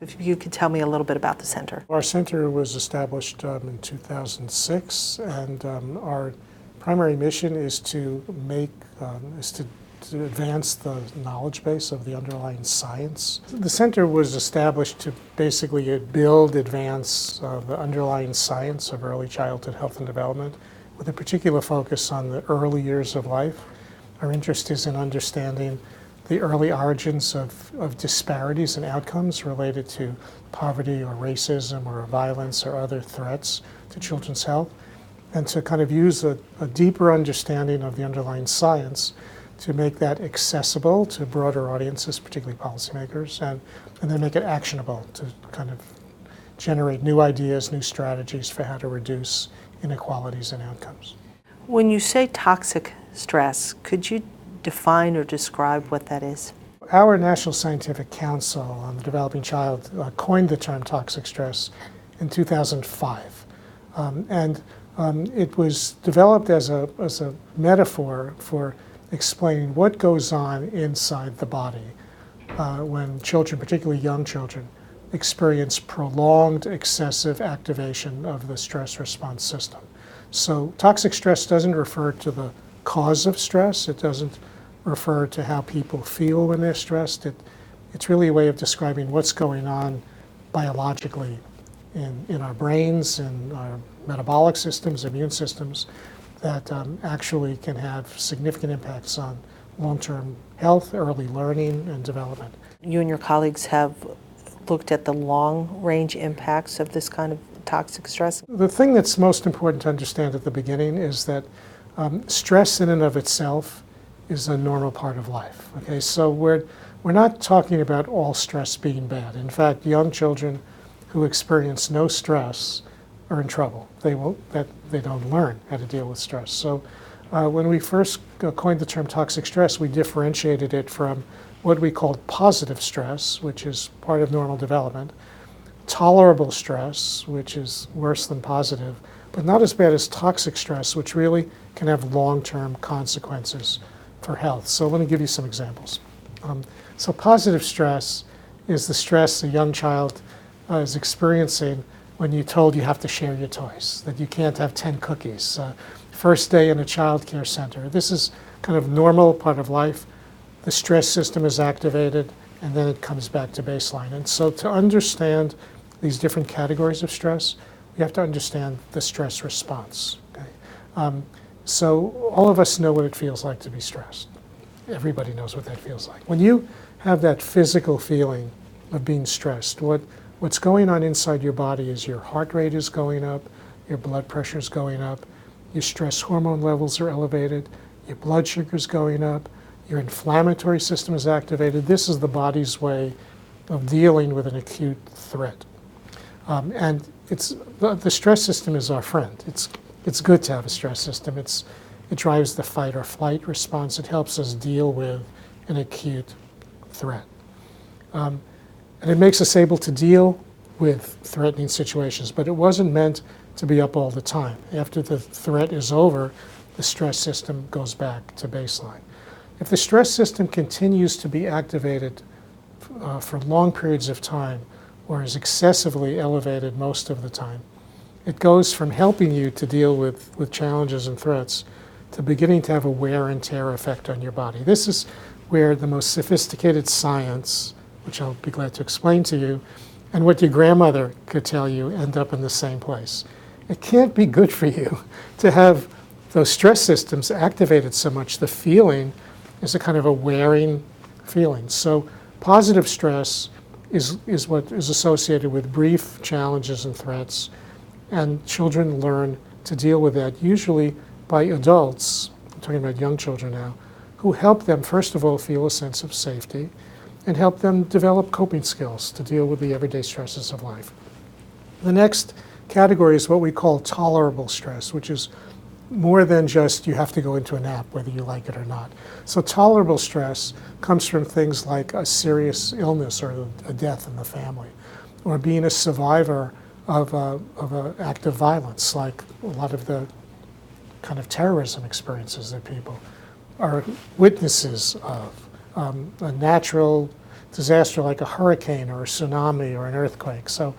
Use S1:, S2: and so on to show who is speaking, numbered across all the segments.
S1: If you could tell me a little bit about the center.
S2: Our center was established in 2006, and our primary mission is to to advance the knowledge base of the underlying science. The center was established to basically build, advance the underlying science of early childhood health and development, with a particular focus on the early years of life. Our interest is in understanding the early origins of disparities and outcomes related to poverty or racism or violence or other threats to children's health, and to kind of use a deeper understanding of the underlying science to make that accessible to broader audiences, particularly policymakers, and then make it actionable to kind of generate new ideas, new strategies for how to reduce inequalities and outcomes.
S1: When you say toxic stress, could you define or describe what that is?
S2: Our National Scientific Council on the Developing Child coined the term toxic stress in 2005. It was developed as a metaphor for explaining what goes on inside the body when children, particularly young children, experience prolonged excessive activation of the stress response system. So toxic stress doesn't refer to the cause of stress. It doesn't refer to how people feel when they're stressed. It's really a way of describing what's going on biologically in our brains, in our metabolic systems, immune systems, that actually can have significant impacts on long-term health, early learning, and development.
S1: You and your colleagues have looked at the long-range impacts of this kind of toxic stress.
S2: The thing that's most important to understand at the beginning is that stress in and of itself is a normal part of life. Okay, so we're not talking about all stress being bad. In fact, young children who experience no stress are in trouble. They don't learn how to deal with stress. So when we first coined the term toxic stress, we differentiated it from what we called positive stress, which is part of normal development, tolerable stress, which is worse than positive, but not as bad as toxic stress, which really can have long-term consequences for health. So let me give you some examples. So positive stress is the stress a young child is experiencing when you're told you have to share your toys, that you can't have 10 cookies. First day in a child care center. This is kind of normal part of life. The stress system is activated, and then it comes back to baseline. And so to understand these different categories of stress, we have to understand the stress response. Okay? So all of us know what it feels like to be stressed. Everybody knows what that feels like. When you have that physical feeling of being stressed, what's going on inside your body is your heart rate is going up, your blood pressure is going up, your stress hormone levels are elevated, your blood sugar is going up, your inflammatory system is activated. This is the body's way of dealing with an acute threat. And the stress system is our friend. It's good to have a stress system. It drives the fight or flight response. It helps us deal with an acute threat. And it makes us able to deal with threatening situations, but it wasn't meant to be up all the time. After the threat is over, the stress system goes back to baseline. If the stress system continues to be activated for long periods of time, or is excessively elevated most of the time, it goes from helping you to deal with challenges and threats to beginning to have a wear and tear effect on your body. This is where the most sophisticated science, which I'll be glad to explain to you, and what your grandmother could tell you end up in the same place. It can't be good for you to have those stress systems activated so much. The feeling is a kind of a wearing feeling. So positive stress is what is associated with brief challenges and threats, and children learn to deal with that, usually by adults, I'm talking about young children now, who help them, first of all, feel a sense of safety, and help them develop coping skills to deal with the everyday stresses of life. The next category is what we call tolerable stress, which is more than just you have to go into a nap, whether you like it or not. So tolerable stress comes from things like a serious illness or a death in the family, or being a survivor of an act of violence, like a lot of the kind of terrorism experiences that people are witnesses of. A natural disaster like a hurricane or a tsunami or an earthquake. So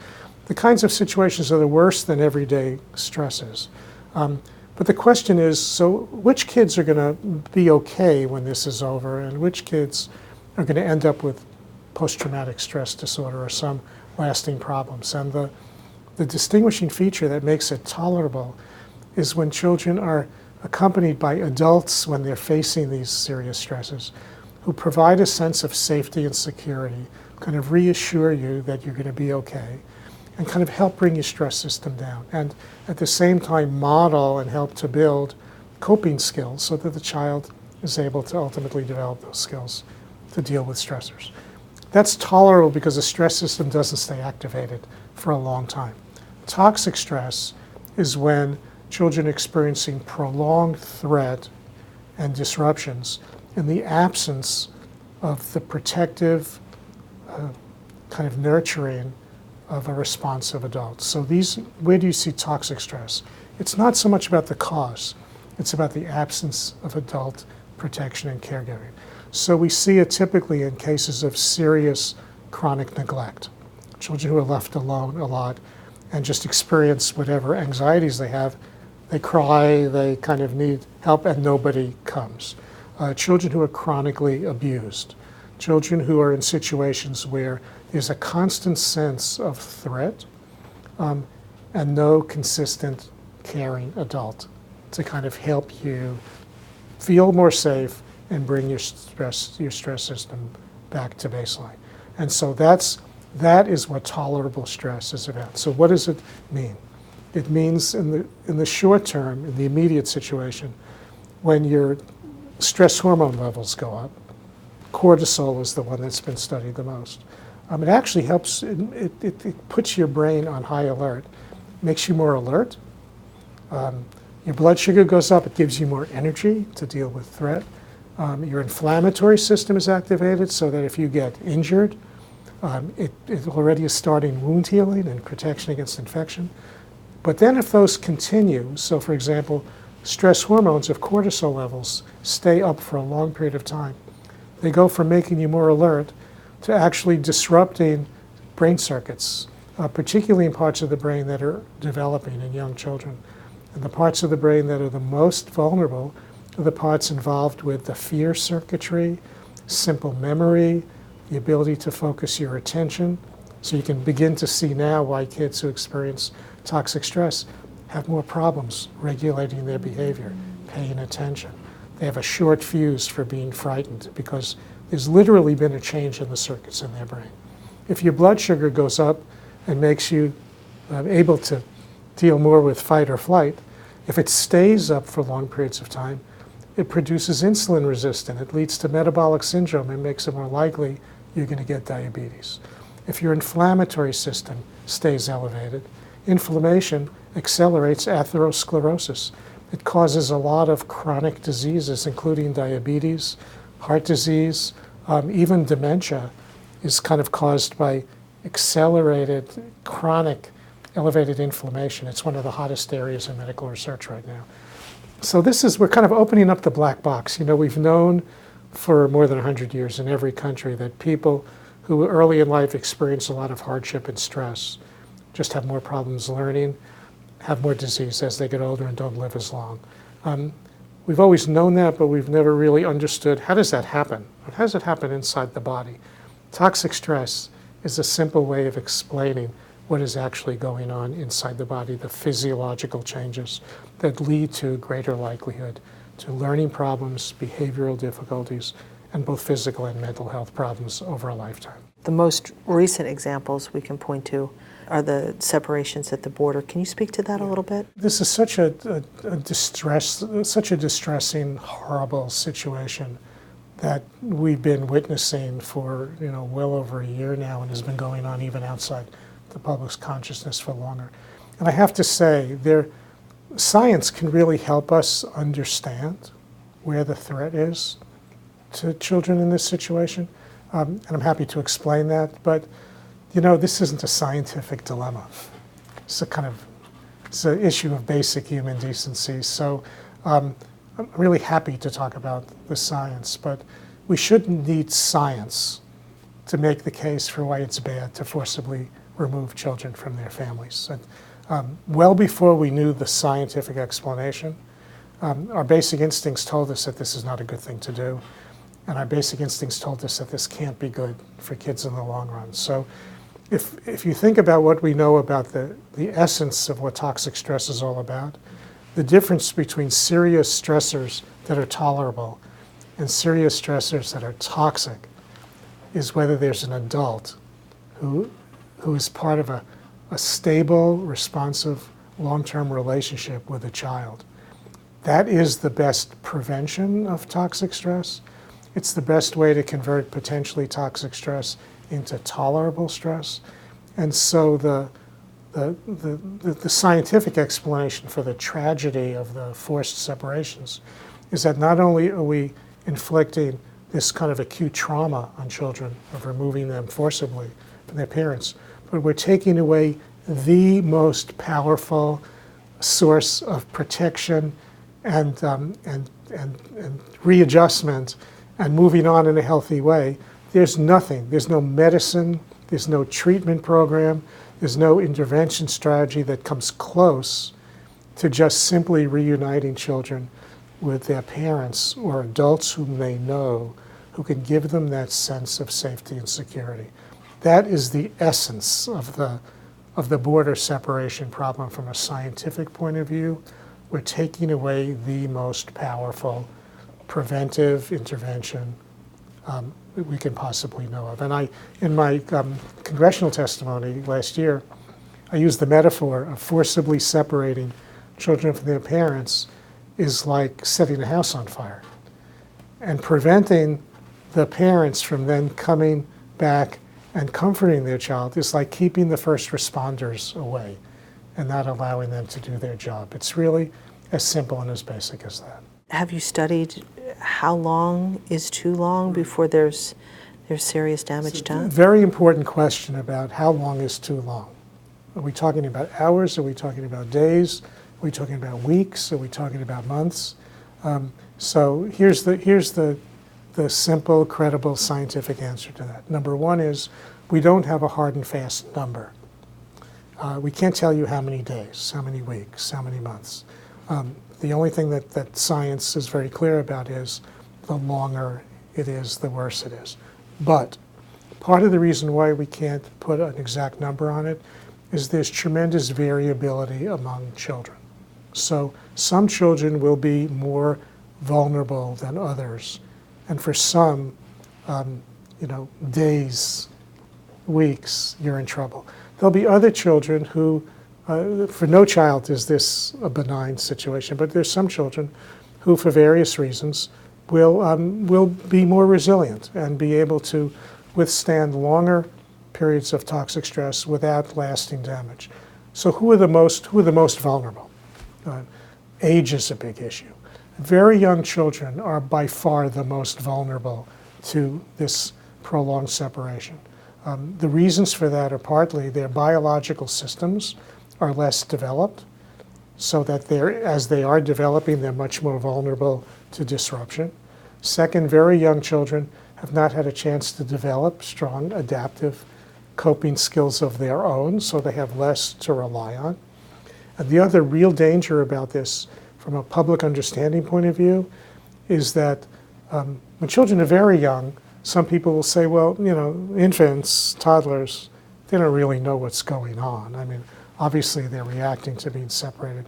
S2: the kinds of situations that are worse than everyday stresses. But the question is, so which kids are going to be okay when this is over, and which kids are going to end up with post-traumatic stress disorder or some lasting problems? And the distinguishing feature that makes it tolerable is when children are accompanied by adults when they're facing these serious stresses, who provide a sense of safety and security, kind of reassure you that you're going to be okay, and kind of help bring your stress system down. And at the same time model and help to build coping skills so that the child is able to ultimately develop those skills to deal with stressors. That's tolerable because the stress system doesn't stay activated for a long time. Toxic stress is when children experiencing prolonged threat and disruptions in the absence of the protective, kind of nurturing of a responsive adult. So where do you see toxic stress? It's not so much about the cause, it's about the absence of adult protection and caregiving. So we see it typically in cases of serious chronic neglect. Children who are left alone a lot and just experience whatever anxieties they have. They cry, they kind of need help, and nobody comes. Children who are chronically abused. Children who are in situations where there's a constant sense of threat and no consistent caring adult to kind of help you feel more safe and bring your stress system back to baseline. And so that is what tolerable stress is about. So what does it mean? It means in the short term, in the immediate situation, when your stress hormone levels go up, cortisol is the one that's been studied the most. It actually helps, it puts your brain on high alert, makes you more alert. Your blood sugar goes up, it gives you more energy to deal with threat. Your inflammatory system is activated so that if you get injured, it already is starting wound healing and protection against infection. But then if those continue, so for example, stress hormones, if cortisol levels stay up for a long period of time, they go from making you more alert to actually disrupting brain circuits, particularly in parts of the brain that are developing in young children. And the parts of the brain that are the most vulnerable are the parts involved with the fear circuitry, simple memory, the ability to focus your attention. So you can begin to see now why kids who experience toxic stress have more problems regulating their behavior, paying attention. They have a short fuse for being frightened because there's literally been a change in the circuits in their brain. If your blood sugar goes up and makes you able to deal more with fight or flight, if it stays up for long periods of time, it produces insulin resistance. It leads to metabolic syndrome and makes it more likely you're going to get diabetes. If your inflammatory system stays elevated, inflammation accelerates atherosclerosis. It causes a lot of chronic diseases, including diabetes, heart disease, even dementia is kind of caused by accelerated, chronic, elevated inflammation. It's one of the hottest areas in medical research right now. So we're kind of opening up the black box. You know, we've known for more than 100 years in every country that people who early in life experience a lot of hardship and stress just have more problems learning, have more disease as they get older and don't live as long. We've always known that, but we've never really understood how does that happen? How does it happen inside the body? Toxic stress is a simple way of explaining what is actually going on inside the body, the physiological changes that lead to greater likelihood to learning problems, behavioral difficulties, and both physical and mental health problems over a lifetime.
S1: The most recent examples we can point to are the separations at the border. Can you speak to that a little bit?
S2: This is such a distressing, horrible situation that we've been witnessing for well over a year now, and has been going on even outside the public's consciousness for longer. And I have to say, science can really help us understand where the threat is to children in this situation, and I'm happy to explain that. But this isn't a scientific dilemma. It's an issue of basic human decency. So I'm really happy to talk about the science, but we shouldn't need science to make the case for why it's bad to forcibly remove children from their families. And, well before we knew the scientific explanation, our basic instincts told us that this is not a good thing to do, and our basic instincts told us that this can't be good for kids in the long run. So if you think about what we know about the essence of what toxic stress is all about, the difference between serious stressors that are tolerable and serious stressors that are toxic is whether there's an adult who is part of a stable, responsive, long-term relationship with a child. That is the best prevention of toxic stress. It's the best way to convert potentially toxic stress into tolerable stress. And so the scientific explanation for the tragedy of the forced separations is that not only are we inflicting this kind of acute trauma on children of removing them forcibly from their parents, but we're taking away the most powerful source of protection and readjustment and moving on in a healthy way. There's nothing, there's no medicine, there's no treatment program, there's no intervention strategy that comes close to just simply reuniting children with their parents or adults whom they know, who can give them that sense of safety and security. That is the essence of the border separation problem from a scientific point of view. We're taking away the most powerful preventive intervention that we can possibly know of. And in my congressional testimony last year, I used the metaphor of forcibly separating children from their parents is like setting a house on fire. And preventing the parents from then coming back and comforting their child is like keeping the first responders away and not allowing them to do their job. It's really as simple and as basic as that.
S1: Have you studied how long is too long before there's serious damage done?
S2: Very important question about how long is too long. Are we talking about hours? Are we talking about days? Are we talking about weeks? Are we talking about months? So here's the simple, credible, scientific answer to that. Number one is we don't have a hard and fast number. We can't tell you how many days, how many weeks, how many months. The only thing that science is very clear about is the longer it is, the worse it is. But part of the reason why we can't put an exact number on it is there's tremendous variability among children. So some children will be more vulnerable than others. And for some, days, weeks, you're in trouble. There'll be other children who, for no child is this a benign situation, but there's some children who, for various reasons, will be more resilient and be able to withstand longer periods of toxic stress without lasting damage. So who are the most vulnerable? Age is a big issue. Very young children are by far the most vulnerable to this prolonged separation. The reasons for that are partly their biological systems are less developed, so that as they are developing, they're much more vulnerable to disruption. Second, very young children have not had a chance to develop strong adaptive coping skills of their own, so they have less to rely on. And the other real danger about this, from a public understanding point of view, is that when children are very young, some people will say, well, infants, toddlers, they don't really know what's going on. I mean, obviously they're reacting to being separated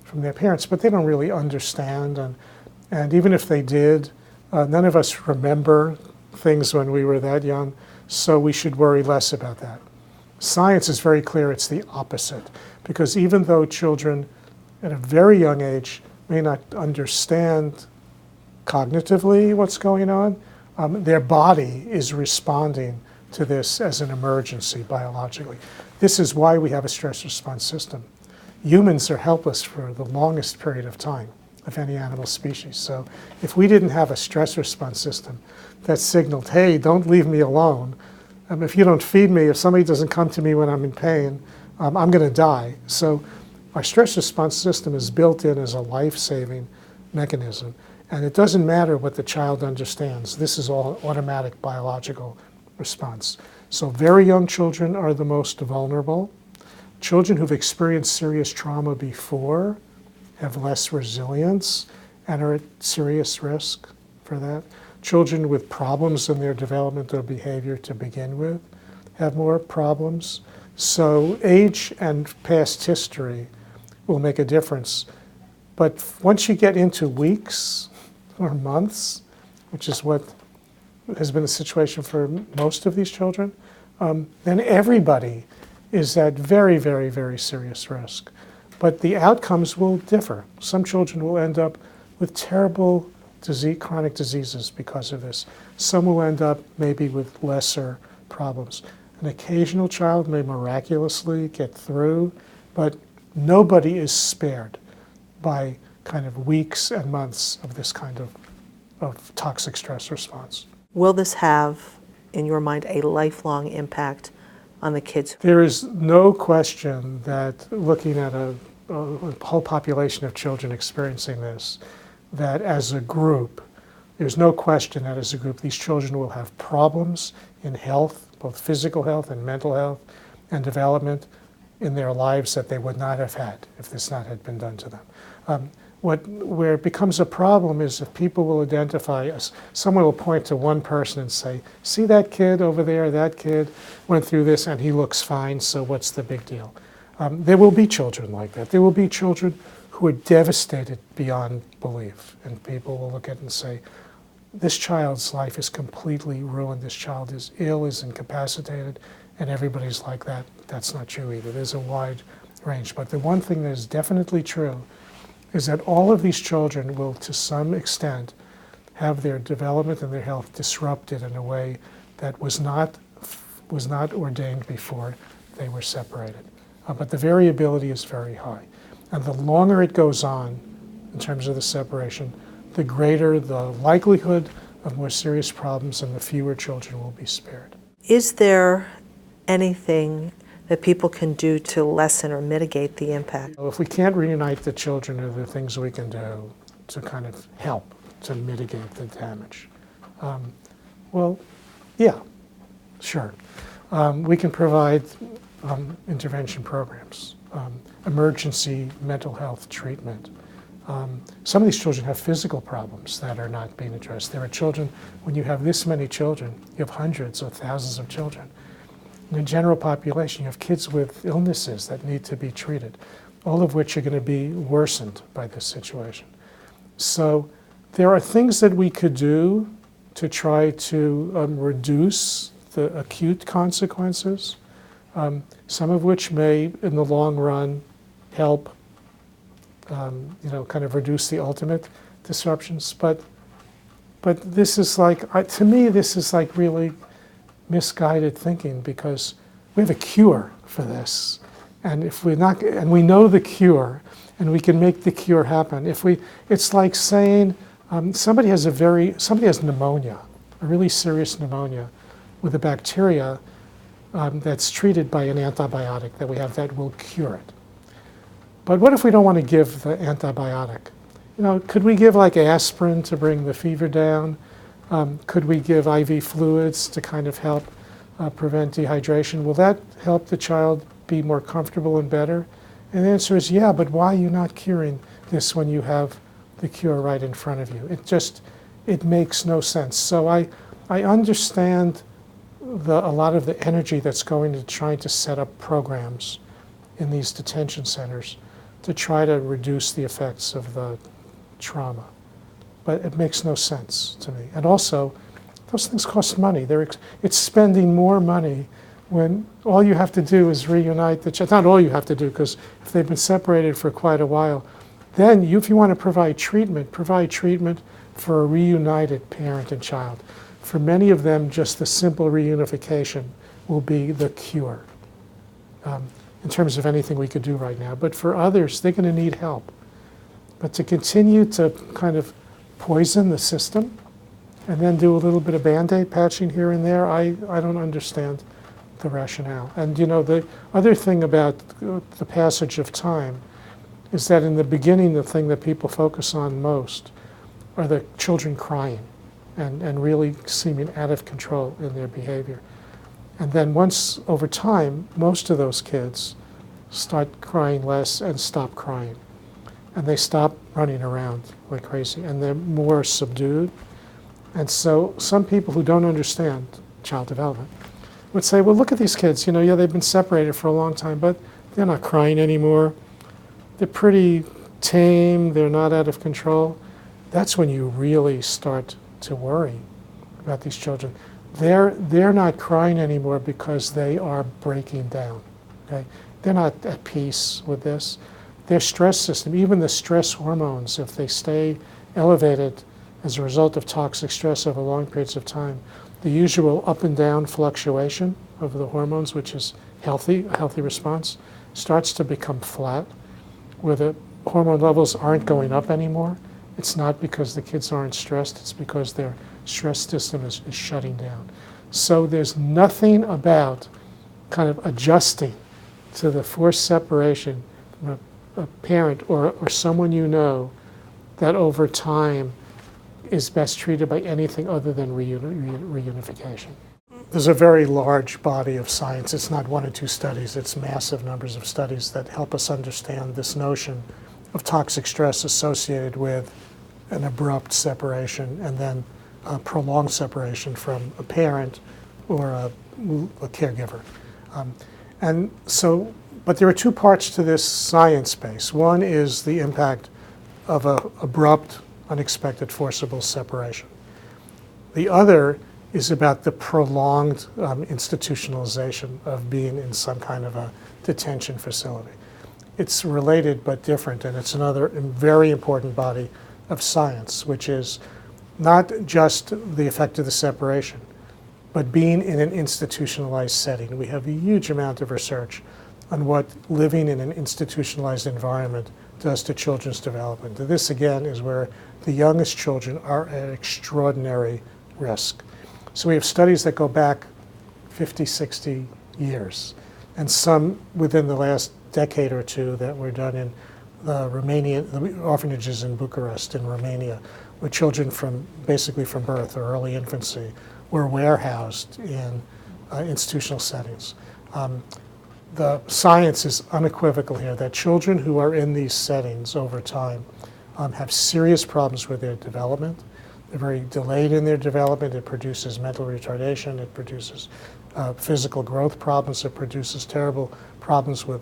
S2: from their parents, but they don't really understand. And even if they did, none of us remember things when we were that young, so we should worry less about that. Science is very clear it's the opposite, because even though children at a very young age may not understand cognitively what's going on, their body is responding to this as an emergency biologically. This is why we have a stress response system. Humans are helpless for the longest period of time of any animal species. So if we didn't have a stress response system that signaled, hey, don't leave me alone. If you don't feed me, if somebody doesn't come to me when I'm in pain, I'm going to die. So our stress response system is built in as a life-saving mechanism. And it doesn't matter what the child understands. This is all automatic biological response. So very young children are the most vulnerable. Children who've experienced serious trauma before have less resilience and are at serious risk for that. Children with problems in their developmental behavior to begin with have more problems. So age and past history will make a difference. But once you get into weeks or months, which is what has been the situation for most of these children, then everybody is at very, very, very serious risk. But the outcomes will differ. Some children will end up with terrible chronic diseases because of this. Some will end up maybe with lesser problems. An occasional child may miraculously get through, but nobody is spared by kind of weeks and months of this kind of toxic stress response.
S1: Will this have, in your mind, a lifelong impact on the kids?
S2: There is no question that looking at a whole population of children experiencing this, that as a group, there's no question that as a group, these children will have problems in health, both physical health and mental health and development in their lives that they would not have had if this not had been done to them. Where it becomes a problem is if people will identify, someone will point to one person and say, see that kid over there, that kid went through this and he looks fine, so what's the big deal? There will be children like that. There will be children who are devastated beyond belief, and people will look at it and say, this child's life is completely ruined, this child is ill, is incapacitated, and everybody's like that. That's not true either. There's a wide range. But the one thing that is definitely true is that all of these children will, to some extent, have their development and their health disrupted in a way that was not ordained before they were separated. But the variability is very high. And the longer it goes on, in terms of the separation, the greater the likelihood of more serious problems and the fewer children will be spared.
S1: Is there anything that people can do to lessen or mitigate the impact?
S2: If we can't reunite the children, are there things we can do to kind of help to mitigate the damage? Well, yeah, sure. We can provide intervention programs, emergency mental health treatment. Some of these children have physical problems that are not being addressed. There are children, when you have this many children, you have hundreds or thousands of children. In the general population, you have kids with illnesses that need to be treated, all of which are going to be worsened by this situation. So there are things that we could do to try to reduce the acute consequences, some of which may, in the long run, help kind of reduce the ultimate disruptions. But this is like, to me, this is like really misguided thinking, because we have a cure for this, and if we're not, and we know the cure, and we can make the cure happen. It's like saying somebody has pneumonia, a really serious pneumonia, with a bacteria that's treated by an antibiotic that we have that will cure it. But what if we don't want to give the antibiotic? Could we give like aspirin to bring the fever down? Could we give IV fluids to kind of help prevent dehydration? Will that help the child be more comfortable and better? And the answer is yeah, but why are you not curing this when you have the cure right in front of you? It makes no sense. So I understand a lot of the energy that's going to trying to set up programs in these detention centers to try to reduce the effects of the trauma. But it makes no sense to me. And also, those things cost money. It's spending more money when all you have to do is reunite the child. Not all you have to do, because if they've been separated for quite a while, then if you want to provide treatment for a reunited parent and child. For many of them, just the simple reunification will be the cure in terms of anything we could do right now. But for others, they're going to need help. But to continue to kind of poison the system and then do a little bit of Band-Aid patching here and there, I don't understand the rationale. And the other thing about the passage of time is that in the beginning, the thing that people focus on most are the children crying and really seeming out of control in their behavior. And then once, over time, most of those kids start crying less and stop crying. And they stop running around like crazy, and they're more subdued. And so some people who don't understand child development would say, well, look at these kids, yeah, they've been separated for a long time, but they're not crying anymore. They're pretty tame, they're not out of control. That's when you really start to worry about these children. They're not crying anymore because they are breaking down. Okay? They're not at peace with this. Their stress system, even the stress hormones, if they stay elevated as a result of toxic stress over long periods of time, the usual up and down fluctuation of the hormones, which is a healthy response, starts to become flat, where the hormone levels aren't going up anymore. It's not because the kids aren't stressed, it's because their stress system is shutting down. So there's nothing about kind of adjusting to the forced separation from a parent or someone that over time is best treated by anything other than reunification. There's a very large body of science. It's not one or two studies, it's massive numbers of studies that help us understand this notion of toxic stress associated with an abrupt separation and then a prolonged separation from a parent or a caregiver. But there are two parts to this science base. One is the impact of an abrupt, unexpected, forcible separation. The other is about the prolonged institutionalization of being in some kind of a detention facility. It's related but different, and it's another very important body of science, which is not just the effect of the separation, but being in an institutionalized setting. We have a huge amount of research on what living in an institutionalized environment does to children's development. This, again, is where the youngest children are at extraordinary risk. So we have studies that go back 50, 60 years, and some within the last decade or two that were done in the orphanages in Bucharest, in Romania, where children basically from birth or early infancy were warehoused in institutional settings. The science is unequivocal here that children who are in these settings over time have serious problems with their development. They're very delayed in their development. It produces mental retardation. It produces physical growth problems. It produces terrible problems with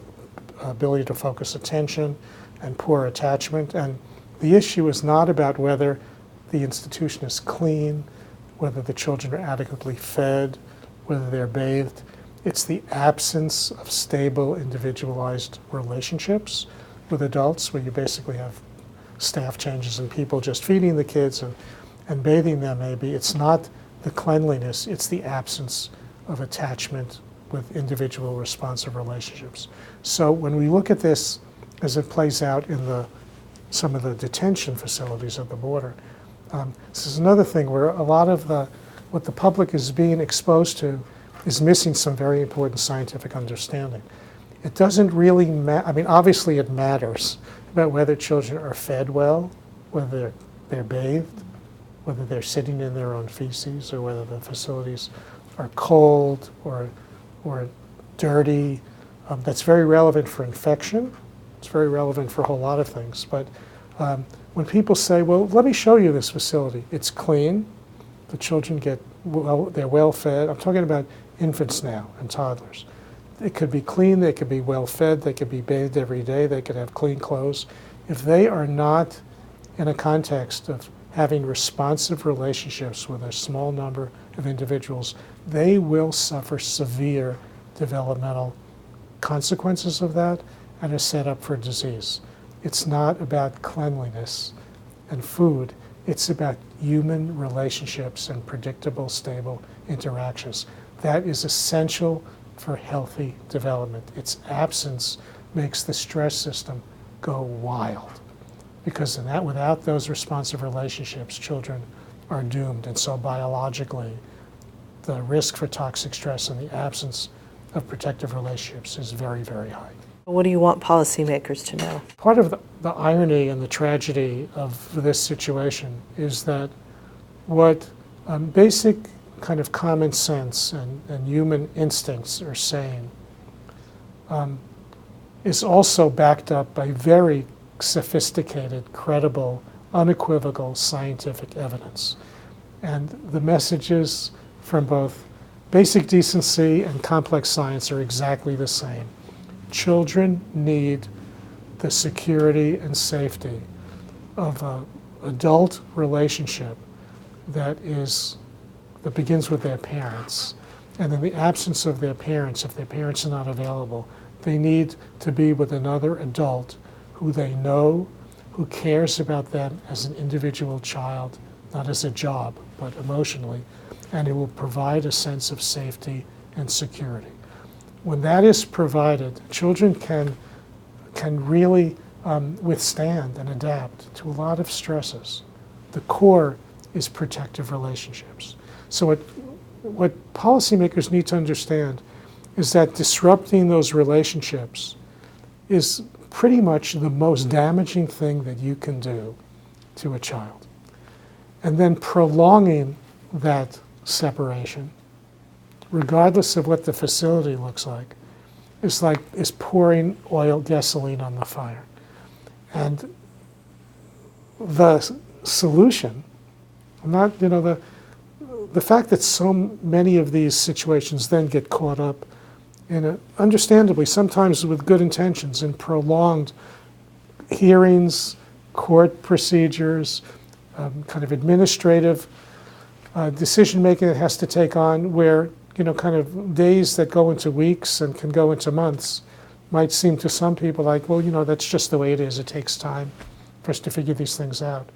S2: ability to focus attention and poor attachment. And the issue is not about whether the institution is clean, whether the children are adequately fed, whether they're bathed. It's the absence of stable, individualized relationships with adults, where you basically have staff changes and people just feeding the kids and bathing them maybe. It's not the cleanliness, it's the absence of attachment with individual responsive relationships. So when we look at this as it plays out in some of the detention facilities at the border, this is another thing where a lot of what the public is being exposed to is missing some very important scientific understanding. It doesn't really matter. I mean, obviously it matters about whether children are fed well, whether they're bathed, whether they're sitting in their own feces, or whether the facilities are cold or dirty. That's very relevant for infection. It's very relevant for a whole lot of things. But when people say, well, let me show you this facility, it's clean, the children they're well fed. I'm talking about infants now and toddlers. It could be clean, they could be well fed, they could be bathed every day, they could have clean clothes. If they are not in a context of having responsive relationships with a small number of individuals, they will suffer severe developmental consequences of that and are set up for disease. It's not about cleanliness and food, it's about human relationships and predictable, stable interactions. That is essential for healthy development. Its absence makes the stress system go wild, because without those responsive relationships, children are doomed. And so biologically, the risk for toxic stress in the absence of protective relationships is very, very high.
S1: What do you want policymakers to know?
S2: Part of the irony and the tragedy of this situation is that what Basic kind of common sense and human instincts are saying is also backed up by very sophisticated, credible, unequivocal scientific evidence. And the messages from both basic decency and complex science are exactly the same. Children need the security and safety of an adult relationship that begins with their parents. And in the absence of their parents, if their parents are not available, they need to be with another adult who they know, who cares about them as an individual child, not as a job, but emotionally, and it will provide a sense of safety and security. When that is provided, children can really withstand and adapt to a lot of stresses. The core is protective relationships. So what policymakers need to understand is that disrupting those relationships is pretty much the most damaging thing that you can do to a child. And then prolonging that separation, regardless of what the facility looks like, is pouring gasoline on the fire. And the solution, the fact that so many of these situations then get caught up in understandably, sometimes with good intentions, in prolonged hearings, court procedures, kind of administrative decision-making that has to take on where, kind of days that go into weeks and can go into months might seem to some people like, well, that's just the way it is. It takes time for us to figure these things out.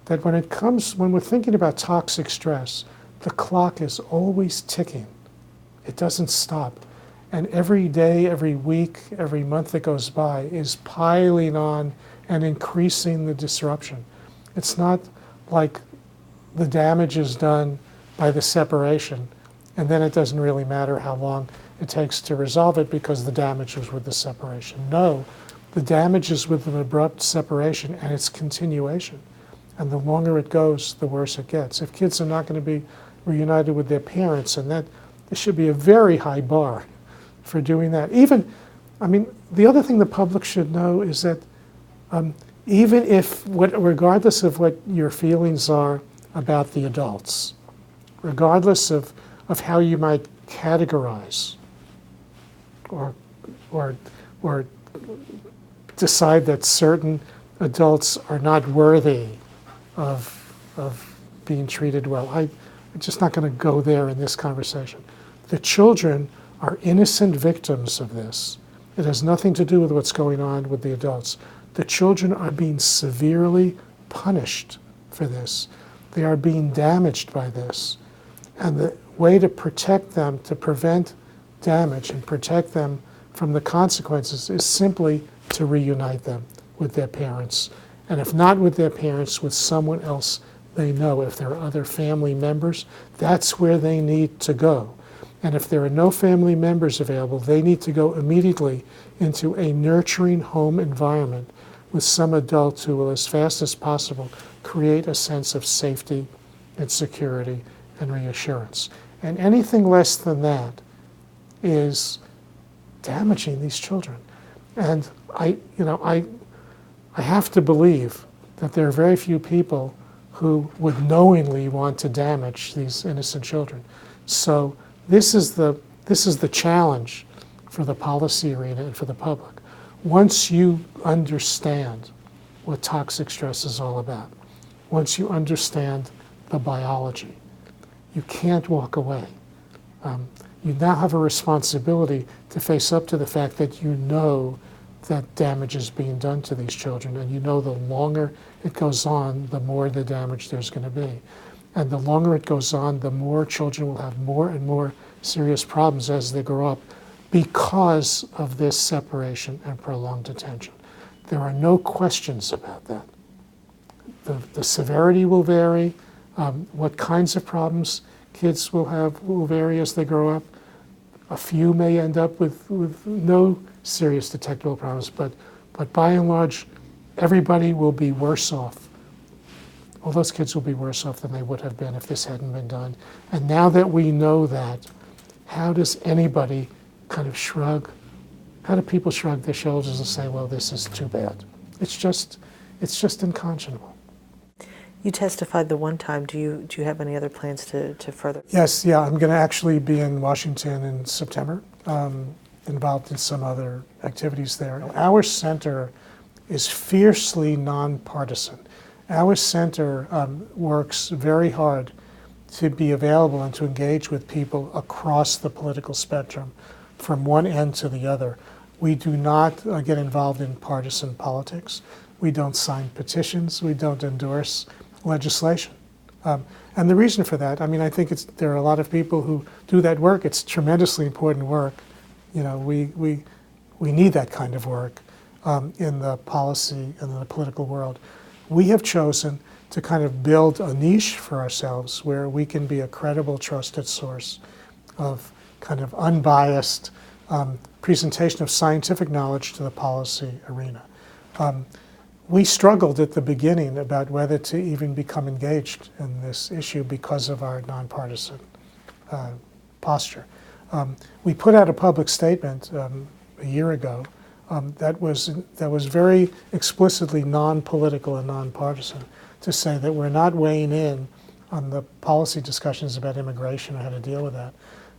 S2: That when we're thinking about toxic stress, the clock is always ticking. It doesn't stop. And every day, every week, every month that goes by is piling on and increasing the disruption. It's not like the damage is done by the separation, and then it doesn't really matter how long it takes to resolve it because the damage was with the separation. No, the damage is with an abrupt separation and its continuation. And the longer it goes, the worse it gets. If kids are not going to be reunited with their parents, and there should be a very high bar for doing that. The other thing the public should know is that even if, regardless of what your feelings are about the adults, regardless of how you might categorize or decide that certain adults are not worthy of being treated well. I'm just not going to go there in this conversation. The children are innocent victims of this. It has nothing to do with what's going on with the adults. The children are being severely punished for this. They are being damaged by this. And the way to protect them, to prevent damage and protect them from the consequences is simply to reunite them with their parents. And if not with their parents, with someone else they know. If there are other family members, that's where they need to go. And if there are no family members available, they need to go immediately into a nurturing home environment with some adult who will, as fast as possible, create a sense of safety and security and reassurance. And anything less than that is damaging these children. And I have to believe that there are very few people who would knowingly want to damage these innocent children. So this is the challenge for the policy arena and for the public. Once you understand what toxic stress is all about, once you understand the biology, you can't walk away. You now have a responsibility to face up to the fact that you know that damage is being done to these children, and you know the longer it goes on, the more the damage there's going to be. And the longer it goes on, the more children will have more and more serious problems as they grow up because of this separation and prolonged attention. There are no questions about that. The severity will vary. What kinds of problems kids will have will vary as they grow up. A few may end up with no serious detectable problems, but by and large, everybody will be worse off well, those kids will be worse off than they would have been if this hadn't been done. And now that we know that, how does anybody kind of shrug? How do people shrug their shoulders and say, well, this is too bad? It's just unconscionable.
S1: You testified the one time. Do you have any other plans to further?
S2: Yes, yeah, I'm going to actually be in Washington in September, involved in some other activities there. Our center is fiercely nonpartisan. Our center works very hard to be available and to engage with people across the political spectrum, from one end to the other. We do not get involved in partisan politics. We don't sign petitions. We don't endorse legislation. And the reason for that, I mean, I think there are a lot of people who do that work. It's tremendously important work. You know, we need that kind of work in the policy and in the political world. We have chosen to kind of build a niche for ourselves where we can be a credible, trusted source of kind of unbiased presentation of scientific knowledge to the policy arena. We struggled at the beginning about whether to even become engaged in this issue because of our nonpartisan posture. We put out a public statement a year ago that was very explicitly non-political and nonpartisan, to say that we're not weighing in on the policy discussions about immigration or how to deal with that,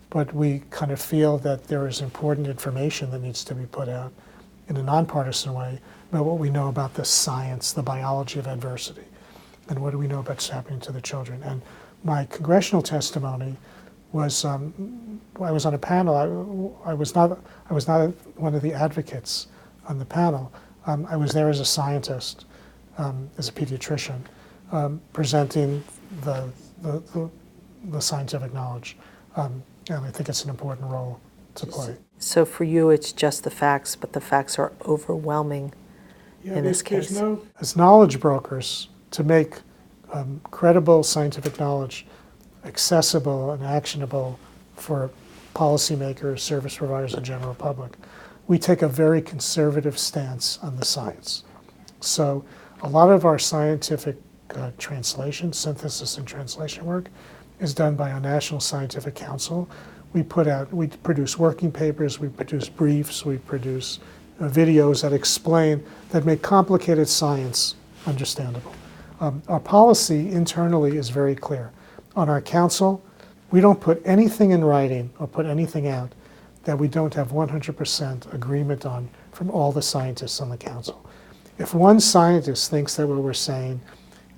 S2: but we kind of feel that there is important information that needs to be put out in a nonpartisan way about what we know about the science, the biology of adversity, and what do we know about what's happening to the children. And my congressional testimony was, I was on a panel. I was not one of the advocates on the panel. I was there as a scientist, as a pediatrician, presenting the scientific knowledge. And I think it's an important role to play.
S1: So for you, it's just the facts, but the facts are overwhelming in this case.
S2: As knowledge brokers, to make credible scientific knowledge accessible and actionable for policymakers, service providers, and general public, we take a very conservative stance on the science. So a lot of our scientific translation, synthesis and translation work is done by our National Scientific Council. We produce working papers, we produce briefs, we produce videos that explain, that make complicated science understandable. Our policy internally is very clear. On our council, we don't put anything in writing or put anything out that we don't have 100% agreement on from all the scientists on the council. If one scientist thinks that what we're saying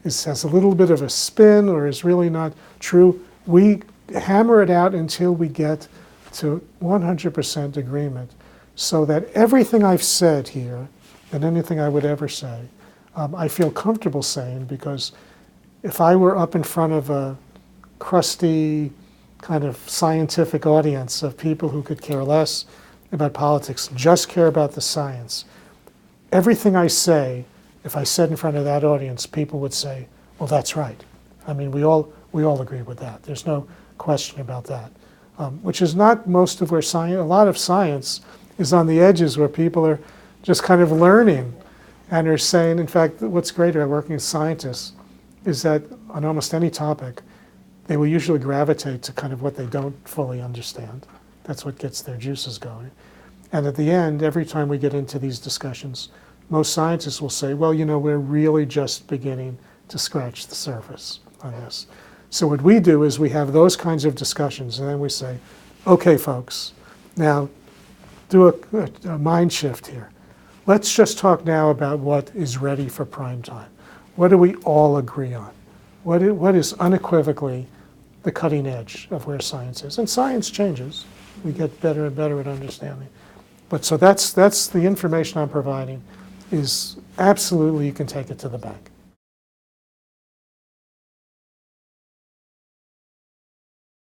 S2: has a little bit of a spin or is really not true, we hammer it out until we get to 100% agreement, so that everything I've said here and anything I would ever say, I feel comfortable saying, because if I were up in front of a crusty kind of scientific audience of people who could care less about politics, just care about the science, everything I say, if I said in front of that audience, people would say, well, that's right. I mean, we all agree with that. There's no question about that. Which is not most of where science, a lot of science is on the edges where people are just kind of learning and are saying, in fact, what's great about working with scientists is that on almost any topic, they will usually gravitate to kind of what they don't fully understand. That's what gets their juices going. And at the end, every time we get into these discussions, most scientists will say, well, you know, we're really just beginning to scratch the surface on this. So what we do is we have those kinds of discussions, and then we say, okay, folks, now do a mind shift here. Let's just talk now about what is ready for prime time. What do we all agree on? What is unequivocally the cutting edge of where science is? And science changes. We get better and better at understanding. But so that's the information I'm providing is absolutely, you can take it to the bank.